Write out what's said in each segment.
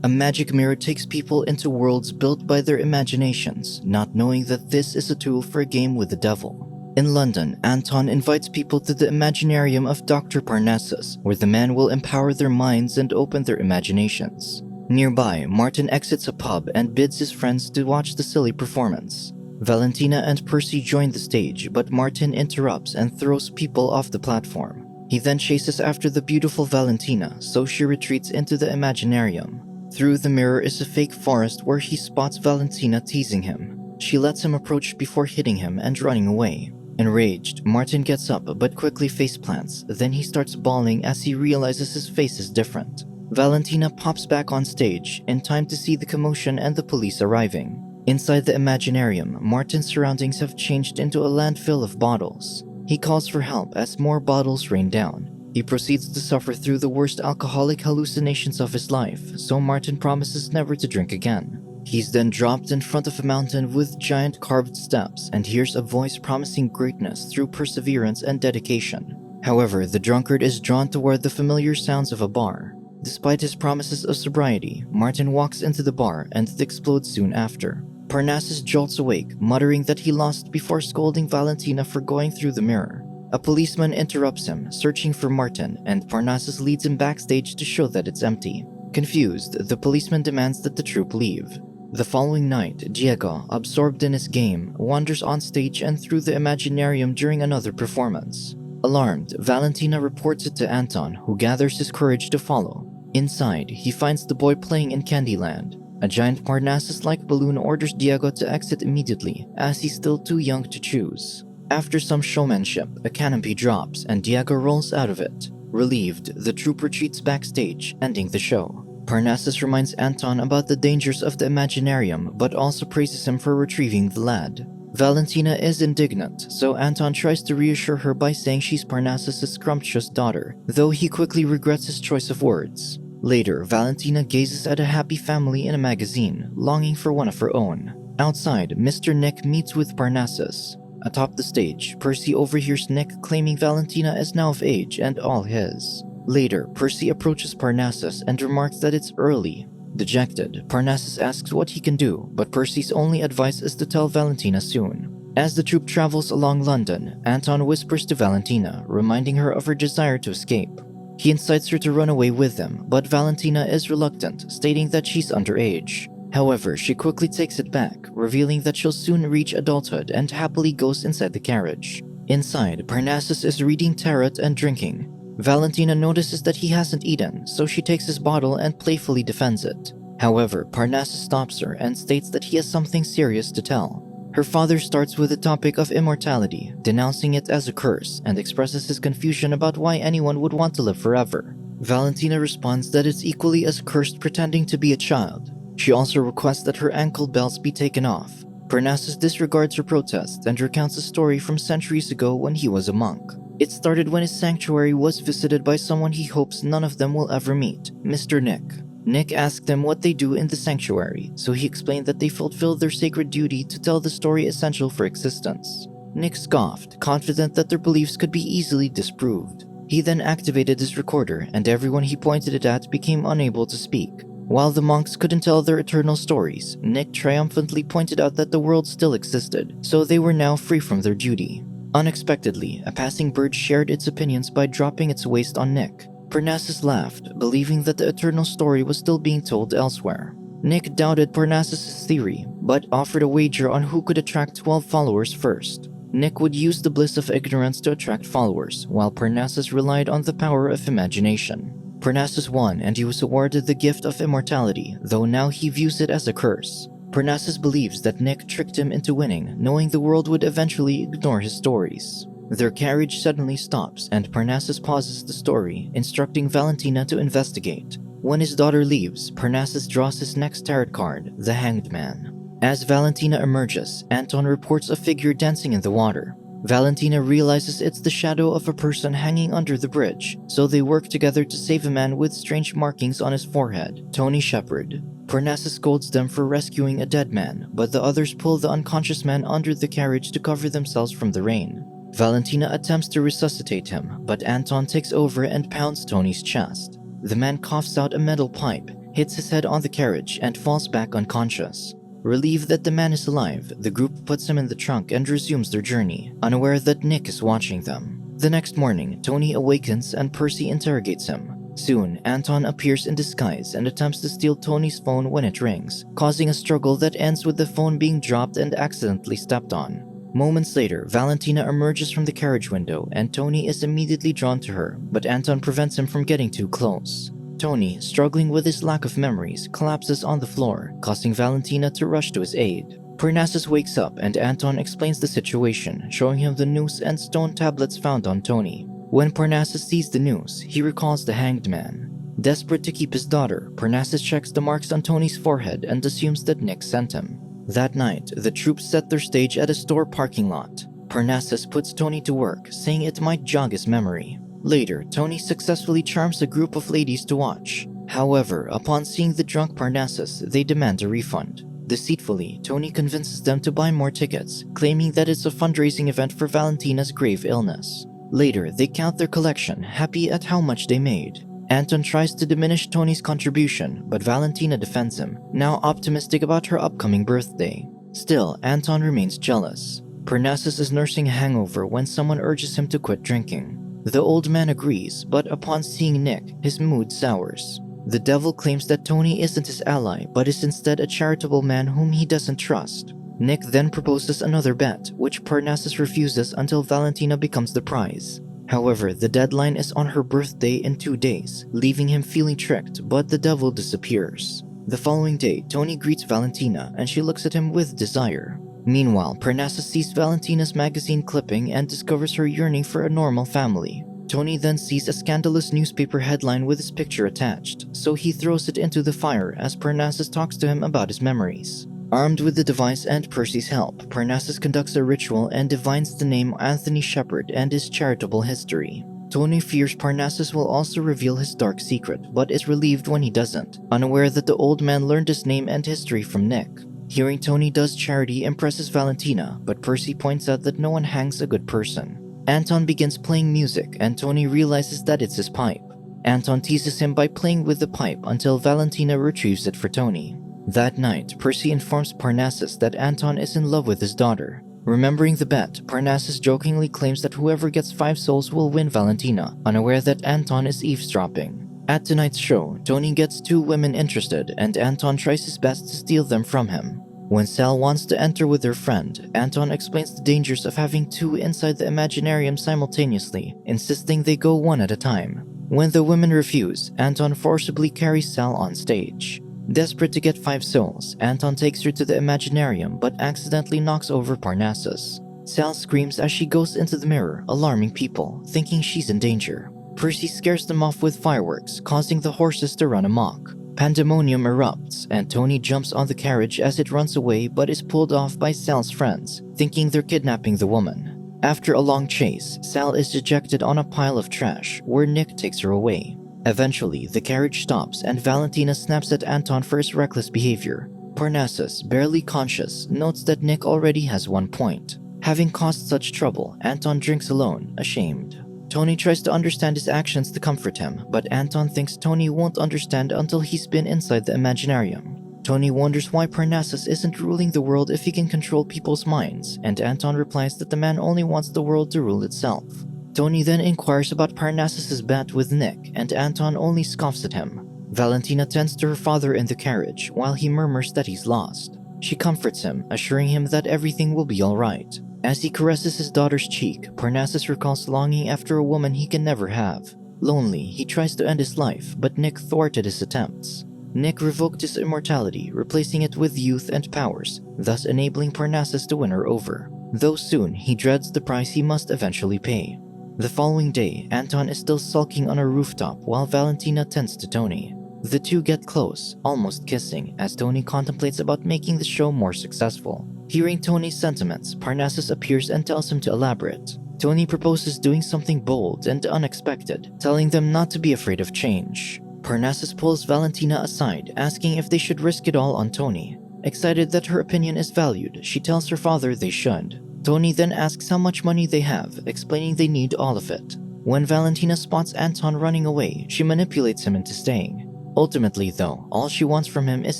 A magic mirror takes people into worlds built by their imaginations, not knowing that this is a tool for a game with the devil. In London, Anton invites people to the Imaginarium of Dr. Parnassus, where the man will empower their minds and open their imaginations. Nearby, Martin exits a pub and bids his friends to watch the silly performance. Valentina and Percy join the stage, but Martin interrupts and throws people off the platform. He then chases after the beautiful Valentina, so she retreats into the Imaginarium. Through the mirror is a fake forest where he spots Valentina teasing him. She lets him approach before hitting him and running away. Enraged, Martin gets up but quickly faceplants, then he starts bawling as he realizes his face is different. Valentina pops back on stage, in time to see the commotion and the police arriving. Inside the Imaginarium, Martin's surroundings have changed into a landfill of bottles. He calls for help as more bottles rain down. He proceeds to suffer through the worst alcoholic hallucinations of his life, so Martin promises never to drink again. He's then dropped in front of a mountain with giant carved steps and hears a voice promising greatness through perseverance and dedication. However, the drunkard is drawn toward the familiar sounds of a bar. Despite his promises of sobriety, Martin walks into the bar and it explodes soon after. Parnassus jolts awake, muttering that he lost before scolding Valentina for going through the mirror. A policeman interrupts him, searching for Martin, and Parnassus leads him backstage to show that it's empty. Confused, the policeman demands that the troupe leave. The following night, Diego, absorbed in his game, wanders on stage and through the Imaginarium during another performance. Alarmed, Valentina reports it to Anton, who gathers his courage to follow. Inside, he finds the boy playing in Candyland. A giant Parnassus-like balloon orders Diego to exit immediately, as he's still too young to choose. After some showmanship, a canopy drops and Diego rolls out of it. Relieved, the troupe retreats backstage, ending the show. Parnassus reminds Anton about the dangers of the Imaginarium, but also praises him for retrieving the lad. Valentina is indignant, so Anton tries to reassure her by saying she's Parnassus' scrumptious daughter, though he quickly regrets his choice of words. Later, Valentina gazes at a happy family in a magazine, longing for one of her own. Outside, Mr. Nick meets with Parnassus. Atop the stage, Percy overhears Nick claiming Valentina is now of age and all his. Later, Percy approaches Parnassus and remarks that it's early. Dejected, Parnassus asks what he can do, but Percy's only advice is to tell Valentina soon. As the troupe travels along London, Anton whispers to Valentina, reminding her of her desire to escape. He incites her to run away with him, but Valentina is reluctant, stating that she's underage. However, she quickly takes it back, revealing that she'll soon reach adulthood and happily goes inside the carriage. Inside, Parnassus is reading tarot and drinking. Valentina notices that he hasn't eaten, so she takes his bottle and playfully defends it. However, Parnassus stops her and states that he has something serious to tell. Her father starts with the topic of immortality, denouncing it as a curse, and expresses his confusion about why anyone would want to live forever. Valentina responds that it's equally as cursed pretending to be a child. She also requests that her ankle belts be taken off. Parnassus disregards her protest and recounts a story from centuries ago when he was a monk. It started when his sanctuary was visited by someone he hopes none of them will ever meet, Mr. Nick. Nick asked them what they do in the sanctuary, so he explained that they fulfill their sacred duty to tell the story essential for existence. Nick scoffed, confident that their beliefs could be easily disproved. He then activated his recorder, and everyone he pointed it at became unable to speak. While the monks couldn't tell their eternal stories, Nick triumphantly pointed out that the world still existed, so they were now free from their duty. Unexpectedly, a passing bird shared its opinions by dropping its waste on Nick. Parnassus laughed, believing that the eternal story was still being told elsewhere. Nick doubted Parnassus' theory, but offered a wager on who could attract 12 followers first. Nick would use the bliss of ignorance to attract followers, while Parnassus relied on the power of imagination. Parnassus won, and he was awarded the gift of immortality, though now he views it as a curse. Parnassus believes that Nick tricked him into winning, knowing the world would eventually ignore his stories. Their carriage suddenly stops, and Parnassus pauses the story, instructing Valentina to investigate. When his daughter leaves, Parnassus draws his next tarot card, the Hanged Man. As Valentina emerges, Anton reports a figure dancing in the water. Valentina realizes it's the shadow of a person hanging under the bridge, so they work together to save a man with strange markings on his forehead, Tony Shepard. Parnassus scolds them for rescuing a dead man, but the others pull the unconscious man under the carriage to cover themselves from the rain. Valentina attempts to resuscitate him, but Anton takes over and pounds Tony's chest. The man coughs out a metal pipe, hits his head on the carriage, and falls back unconscious. Relieved that the man is alive, the group puts him in the trunk and resumes their journey, unaware that Nick is watching them. The next morning, Tony awakens and Percy interrogates him. Soon, Anton appears in disguise and attempts to steal Tony's phone when it rings, causing a struggle that ends with the phone being dropped and accidentally stepped on. Moments later, Valentina emerges from the carriage window and Tony is immediately drawn to her, but Anton prevents him from getting too close. Tony, struggling with his lack of memories, collapses on the floor, causing Valentina to rush to his aid. Parnassus wakes up and Anton explains the situation, showing him the noose and stone tablets found on Tony. When Parnassus sees the noose, he recalls the hanged man. Desperate to keep his daughter, Parnassus checks the marks on Tony's forehead and assumes that Nick sent him. That night, the troupe set their stage at a store parking lot. Parnassus puts Tony to work, saying it might jog his memory. Later, Tony successfully charms a group of ladies to watch. However, upon seeing the drunk Parnassus, they demand a refund. Deceitfully, Tony convinces them to buy more tickets, claiming that it's a fundraising event for Valentina's grave illness. Later, they count their collection, happy at how much they made. Anton tries to diminish Tony's contribution, but Valentina defends him, now optimistic about her upcoming birthday. Still, Anton remains jealous. Parnassus is nursing a hangover when someone urges him to quit drinking. The old man agrees, but upon seeing Nick, his mood sours. The devil claims that Tony isn't his ally, but is instead a charitable man whom he doesn't trust. Nick then proposes another bet, which Parnassus refuses until Valentina becomes the prize. However, the deadline is on her birthday in 2 days, leaving him feeling tricked, but the devil disappears. The following day, Tony greets Valentina and she looks at him with desire. Meanwhile, Parnassus sees Valentina's magazine clipping and discovers her yearning for a normal family. Tony then sees a scandalous newspaper headline with his picture attached, so he throws it into the fire as Parnassus talks to him about his memories. Armed with the device and Percy's help, Parnassus conducts a ritual and divines the name Anthony Shepard and his charitable history. Tony fears Parnassus will also reveal his dark secret, but is relieved when he doesn't, unaware that the old man learned his name and history from Nick. Hearing Tony does charity impresses Valentina, but Percy points out that no one hangs a good person. Anton begins playing music and Tony realizes that it's his pipe. Anton teases him by playing with the pipe until Valentina retrieves it for Tony. That night, Percy informs Parnassus that Anton is in love with his daughter. Remembering the bet, Parnassus jokingly claims that whoever gets 5 souls will win Valentina, unaware that Anton is eavesdropping. At tonight's show, Tony gets 2 women interested and Anton tries his best to steal them from him. When Sal wants to enter with her friend, Anton explains the dangers of having 2 inside the Imaginarium simultaneously, insisting they go one at a time. When the women refuse, Anton forcibly carries Sal on stage. Desperate to get 5 souls, Anton takes her to the Imaginarium but accidentally knocks over Parnassus. Sal screams as she goes into the mirror, alarming people, thinking she's in danger. Percy scares them off with fireworks, causing the horses to run amok. Pandemonium erupts, and Tony jumps on the carriage as it runs away but is pulled off by Sal's friends, thinking they're kidnapping the woman. After a long chase, Sal is ejected on a pile of trash, where Nick takes her away. Eventually, the carriage stops and Valentina snaps at Anton for his reckless behavior. Parnassus, barely conscious, notes that Nick already has 1 point. Having caused such trouble, Anton drinks alone, ashamed. Tony tries to understand his actions to comfort him, but Anton thinks Tony won't understand until he's been inside the Imaginarium. Tony wonders why Parnassus isn't ruling the world if he can control people's minds, and Anton replies that the man only wants the world to rule itself. Tony then inquires about Parnassus's bet with Nick, and Anton only scoffs at him. Valentina tends to her father in the carriage, while he murmurs that he's lost. She comforts him, assuring him that everything will be alright. As he caresses his daughter's cheek, Parnassus recalls longing after a woman he can never have. Lonely, he tries to end his life, but Nick thwarted his attempts. Nick revoked his immortality, replacing it with youth and powers, thus enabling Parnassus to win her over. Though soon, he dreads the price he must eventually pay. The following day, Anton is still sulking on a rooftop while Valentina tends to Tony. The two get close, almost kissing, as Tony contemplates about making the show more successful. Hearing Tony's sentiments, Parnassus appears and tells him to elaborate. Tony proposes doing something bold and unexpected, telling them not to be afraid of change. Parnassus pulls Valentina aside, asking if they should risk it all on Tony. Excited that her opinion is valued, she tells her father they should. Tony then asks how much money they have, explaining they need all of it. When Valentina spots Anton running away, she manipulates him into staying. Ultimately though, all she wants from him is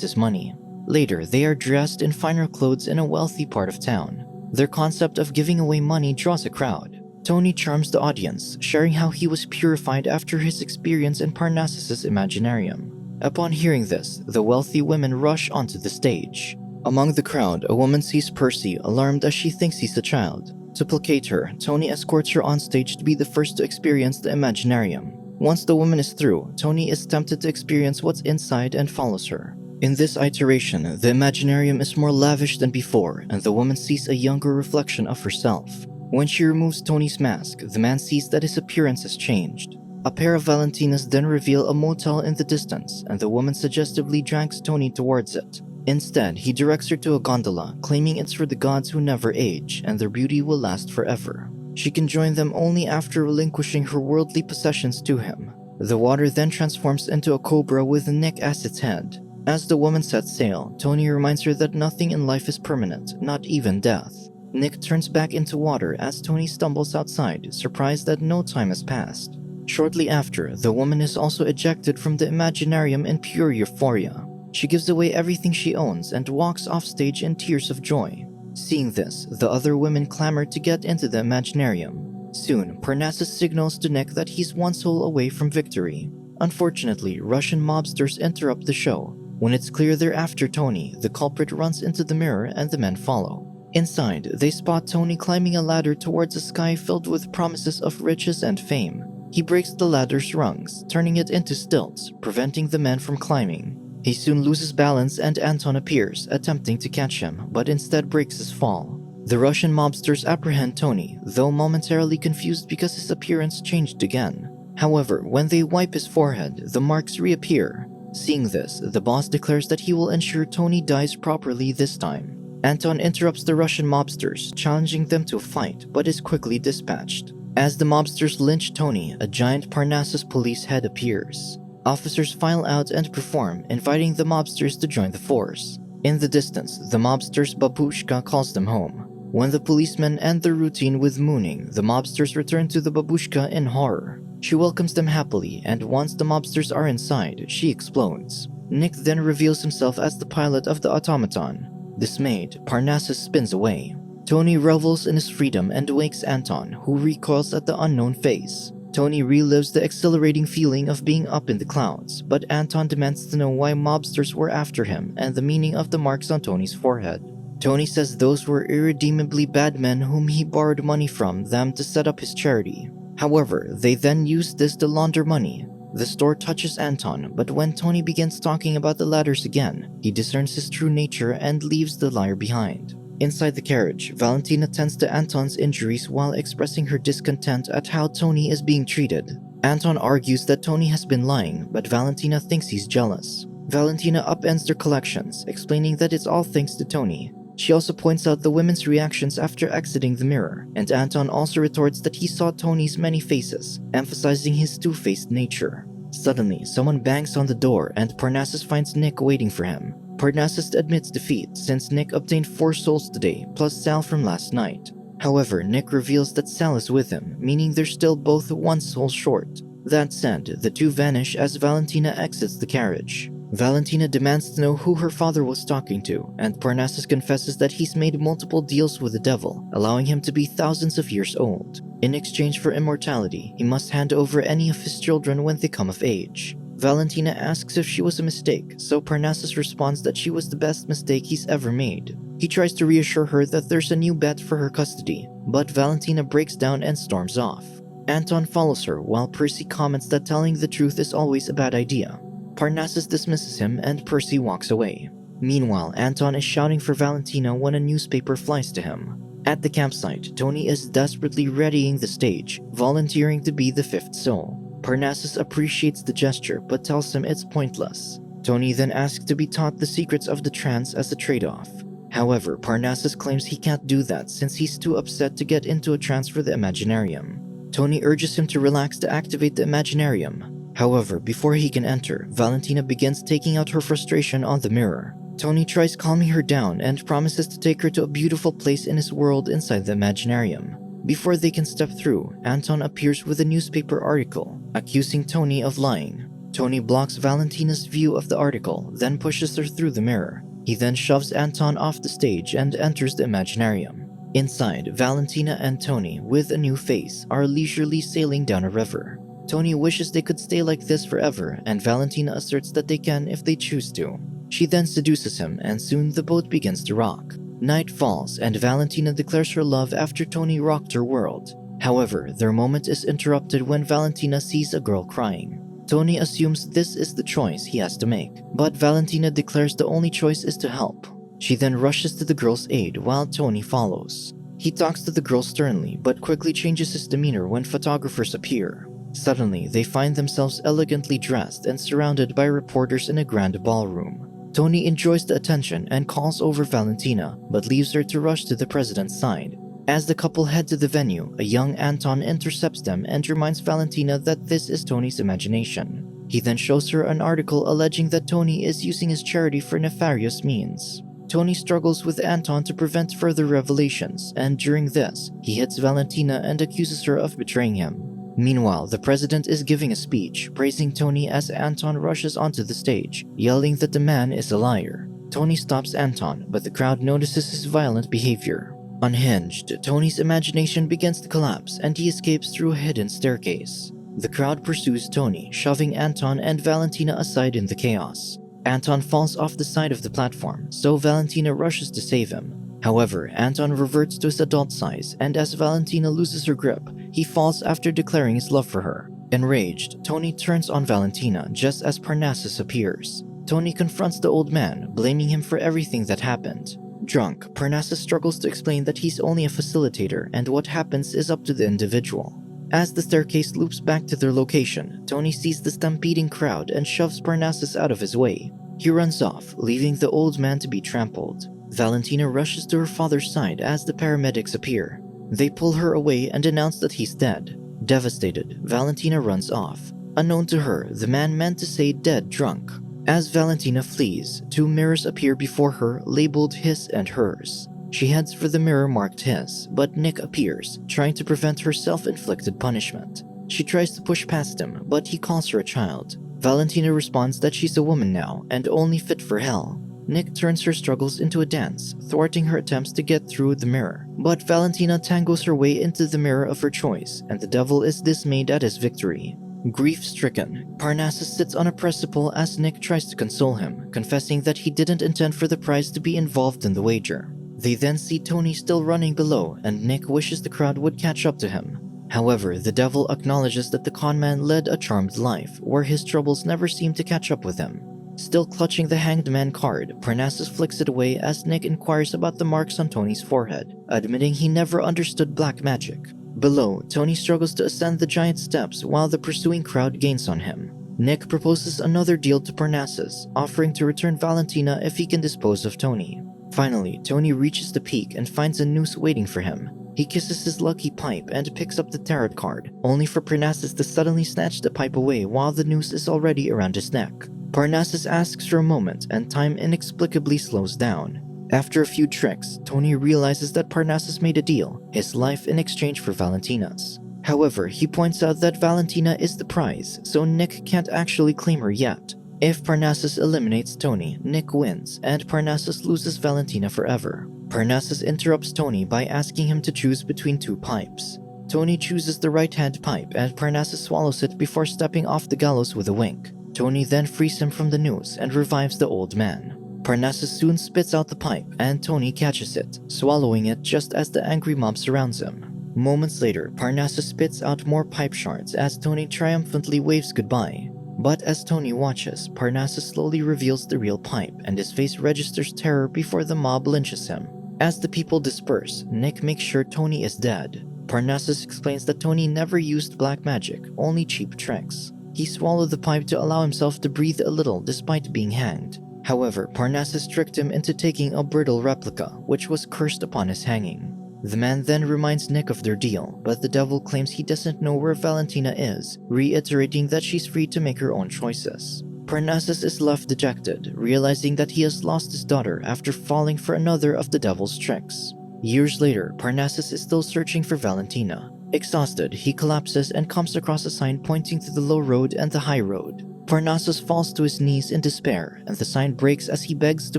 his money. Later, they are dressed in finer clothes in a wealthy part of town. Their concept of giving away money draws a crowd. Tony charms the audience, sharing how he was purified after his experience in Parnassus's Imaginarium. Upon hearing this, the wealthy women rush onto the stage. Among the crowd, a woman sees Percy, alarmed as she thinks he's a child. To placate her, Tony escorts her on stage to be the first to experience the Imaginarium. Once the woman is through, Tony is tempted to experience what's inside and follows her. In this iteration, the Imaginarium is more lavish than before, and the woman sees a younger reflection of herself. When she removes Tony's mask, the man sees that his appearance has changed. A pair of Valentinas then reveal a motel in the distance, and the woman suggestively drags Tony towards it. Instead, he directs her to a gondola, claiming it's for the gods who never age, and their beauty will last forever. She can join them only after relinquishing her worldly possessions to him. The water then transforms into a cobra with Nick as its head. As the woman sets sail, Tony reminds her that nothing in life is permanent, not even death. Nick turns back into water as Tony stumbles outside, surprised that no time has passed. Shortly after, the woman is also ejected from the Imaginarium in pure euphoria. She gives away everything she owns and walks off stage in tears of joy. Seeing this, the other women clamor to get into the Imaginarium. Soon, Parnassus signals to Nick that he's one soul away from victory. Unfortunately, Russian mobsters interrupt the show. When it's clear they're after Tony, the culprit runs into the mirror and the men follow. Inside, they spot Tony climbing a ladder towards a sky filled with promises of riches and fame. He breaks the ladder's rungs, turning it into stilts, preventing the men from climbing. He soon loses balance and Anton appears, attempting to catch him, but instead breaks his fall. The Russian mobsters apprehend Tony, though momentarily confused because his appearance changed again. However, when they wipe his forehead, the marks reappear. Seeing this, the boss declares that he will ensure Tony dies properly this time. Anton interrupts the Russian mobsters, challenging them to a fight, but is quickly dispatched. As the mobsters lynch Tony, a giant Parnassus police head appears. Officers file out and perform, inviting the mobsters to join the force. In the distance, the mobsters' babushka calls them home. When the policemen end their routine with mooning, the mobsters return to the babushka in horror. She welcomes them happily, and once the mobsters are inside, she explodes. Nick then reveals himself as the pilot of the automaton. Dismayed, Parnassus spins away. Tony revels in his freedom and wakes Anton, who recoils at the unknown face. Tony relives the exhilarating feeling of being up in the clouds, but Anton demands to know why mobsters were after him and the meaning of the marks on Tony's forehead. Tony says those were irredeemably bad men whom he borrowed money from them to set up his charity. However, they then used this to launder money. The store touches Anton, but when Tony begins talking about the ladders again, he discerns his true nature and leaves the liar behind. Inside the carriage, Valentina tends to Anton's injuries while expressing her discontent at how Tony is being treated. Anton argues that Tony has been lying, but Valentina thinks he's jealous. Valentina upends their collections, explaining that it's all thanks to Tony. She also points out the women's reactions after exiting the mirror, and Anton also retorts that he saw Tony's many faces, emphasizing his two-faced nature. Suddenly, someone bangs on the door and Parnassus finds Nick waiting for him. Parnassus admits defeat since Nick obtained 4 souls today, plus Sal from last night. However, Nick reveals that Sal is with him, meaning they're still both 1 soul short. That said, the two vanish as Valentina exits the carriage. Valentina demands to know who her father was talking to, and Parnassus confesses that he's made multiple deals with the devil, allowing him to be thousands of years old. In exchange for immortality, he must hand over any of his children when they come of age. Valentina asks if she was a mistake, so Parnassus responds that she was the best mistake he's ever made. He tries to reassure her that there's a new bet for her custody, but Valentina breaks down and storms off. Anton follows her, while Percy comments that telling the truth is always a bad idea. Parnassus dismisses him and Percy walks away. Meanwhile, Anton is shouting for Valentina when a newspaper flies to him. At the campsite, Tony is desperately readying the stage, volunteering to be the 5th soul. Parnassus appreciates the gesture but tells him it's pointless. Tony then asks to be taught the secrets of the trance as a trade-off. However, Parnassus claims he can't do that since he's too upset to get into a trance for the Imaginarium. Tony urges him to relax to activate the Imaginarium. However, before he can enter, Valentina begins taking out her frustration on the mirror. Tony tries calming her down and promises to take her to a beautiful place in his world inside the Imaginarium. Before they can step through, Anton appears with a newspaper article, accusing Tony of lying. Tony blocks Valentina's view of the article, then pushes her through the mirror. He then shoves Anton off the stage and enters the Imaginarium. Inside, Valentina and Tony, with a new face, are leisurely sailing down a river. Tony wishes they could stay like this forever, and Valentina asserts that they can if they choose to. She then seduces him, and soon the boat begins to rock. Night falls, and Valentina declares her love after Tony rocked her world. However, their moment is interrupted when Valentina sees a girl crying. Tony assumes this is the choice he has to make, but Valentina declares the only choice is to help. She then rushes to the girl's aid while Tony follows. He talks to the girl sternly, but quickly changes his demeanor when photographers appear. Suddenly, they find themselves elegantly dressed and surrounded by reporters in a grand ballroom. Tony enjoys the attention and calls over Valentina, but leaves her to rush to the president's side. As the couple head to the venue, a young Anton intercepts them and reminds Valentina that this is Tony's imagination. He then shows her an article alleging that Tony is using his charity for nefarious means. Tony struggles with Anton to prevent further revelations, and during this, he hits Valentina and accuses her of betraying him. Meanwhile, the president is giving a speech, praising Tony as Anton rushes onto the stage, yelling that the man is a liar. Tony stops Anton, but the crowd notices his violent behavior. Unhinged, Tony's imagination begins to collapse and he escapes through a hidden staircase. The crowd pursues Tony, shoving Anton and Valentina aside in the chaos. Anton falls off the side of the platform, so Valentina rushes to save him. However, Anton reverts to his adult size, and as Valentina loses her grip, he falls after declaring his love for her. Enraged, Tony turns on Valentina just as Parnassus appears. Tony confronts the old man, blaming him for everything that happened. Drunk, Parnassus struggles to explain that he's only a facilitator and what happens is up to the individual. As the staircase loops back to their location, Tony sees the stampeding crowd and shoves Parnassus out of his way. He runs off, leaving the old man to be trampled. Valentina rushes to her father's side as the paramedics appear. They pull her away and announce that he's dead. Devastated, Valentina runs off. Unknown to her, the man meant to say dead drunk. As Valentina flees, two mirrors appear before her, labeled his and hers. She heads for the mirror marked his, but Nick appears, trying to prevent her self-inflicted punishment. She tries to push past him, but he calls her a child. Valentina responds that she's a woman now, and only fit for hell. Nick turns her struggles into a dance, thwarting her attempts to get through the mirror. But Valentina tangles her way into the mirror of her choice, and the devil is dismayed at his victory. Grief-stricken, Parnassus sits on a precipice as Nick tries to console him, confessing that he didn't intend for the prize to be involved in the wager. They then see Tony still running below, and Nick wishes the crowd would catch up to him. However, the devil acknowledges that the conman led a charmed life, where his troubles never seemed to catch up with him. Still clutching the Hanged Man card, Parnassus flicks it away as Nick inquires about the marks on Tony's forehead, admitting he never understood black magic. Below, Tony struggles to ascend the giant steps while the pursuing crowd gains on him. Nick proposes another deal to Parnassus, offering to return Valentina if he can dispose of Tony. Finally, Tony reaches the peak and finds a noose waiting for him. He kisses his lucky pipe and picks up the tarot card, only for Parnassus to suddenly snatch the pipe away while the noose is already around his neck. Parnassus asks for a moment and time inexplicably slows down. After a few tricks, Tony realizes that Parnassus made a deal, his life in exchange for Valentina's. However, he points out that Valentina is the prize, so Nick can't actually claim her yet. If Parnassus eliminates Tony, Nick wins, and Parnassus loses Valentina forever. Parnassus interrupts Tony by asking him to choose between two pipes. Tony chooses the right-hand pipe, and Parnassus swallows it before stepping off the gallows with a wink. Tony then frees him from the noose and revives the old man. Parnassus soon spits out the pipe, and Tony catches it, swallowing it just as the angry mob surrounds him. Moments later, Parnassus spits out more pipe shards as Tony triumphantly waves goodbye. But as Tony watches, Parnassus slowly reveals the real pipe, and his face registers terror before the mob lynches him. As the people disperse, Nick makes sure Tony is dead. Parnassus explains that Tony never used black magic, only cheap tricks. He swallowed the pipe to allow himself to breathe a little despite being hanged. However, Parnassus tricked him into taking a brittle replica, which was cursed upon his hanging. The man then reminds Nick of their deal, but the devil claims he doesn't know where Valentina is, reiterating that she's free to make her own choices. Parnassus is left dejected, realizing that he has lost his daughter after falling for another of the devil's tricks. Years later, Parnassus is still searching for Valentina. Exhausted, he collapses and comes across a sign pointing to the low road and the high road. Parnassus falls to his knees in despair, and the sign breaks as he begs to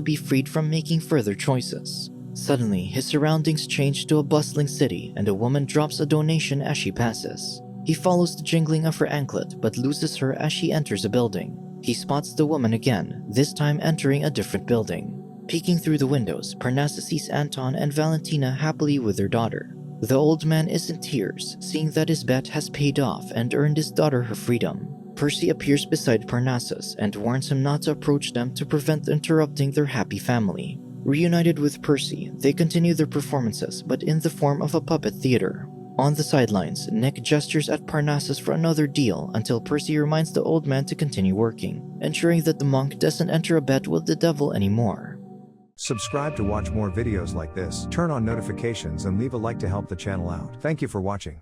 be freed from making further choices. Suddenly, his surroundings change to a bustling city, and a woman drops a donation as she passes. He follows the jingling of her anklet, but loses her as she enters a building. He spots the woman again, this time entering a different building. Peeking through the windows, Parnassus sees Anton and Valentina happily with their daughter. The old man is in tears, seeing that his bet has paid off and earned his daughter her freedom. Percy appears beside Parnassus and warns him not to approach them to prevent interrupting their happy family. Reunited with Percy, they continue their performances, but in the form of a puppet theater. On the sidelines, Nick gestures at Parnassus for another deal until Percy reminds the old man to continue working, ensuring that the monk doesn't enter a bet with the devil anymore. Subscribe to watch more videos like this, turn on notifications and leave a like to help the channel out. Thank you for watching.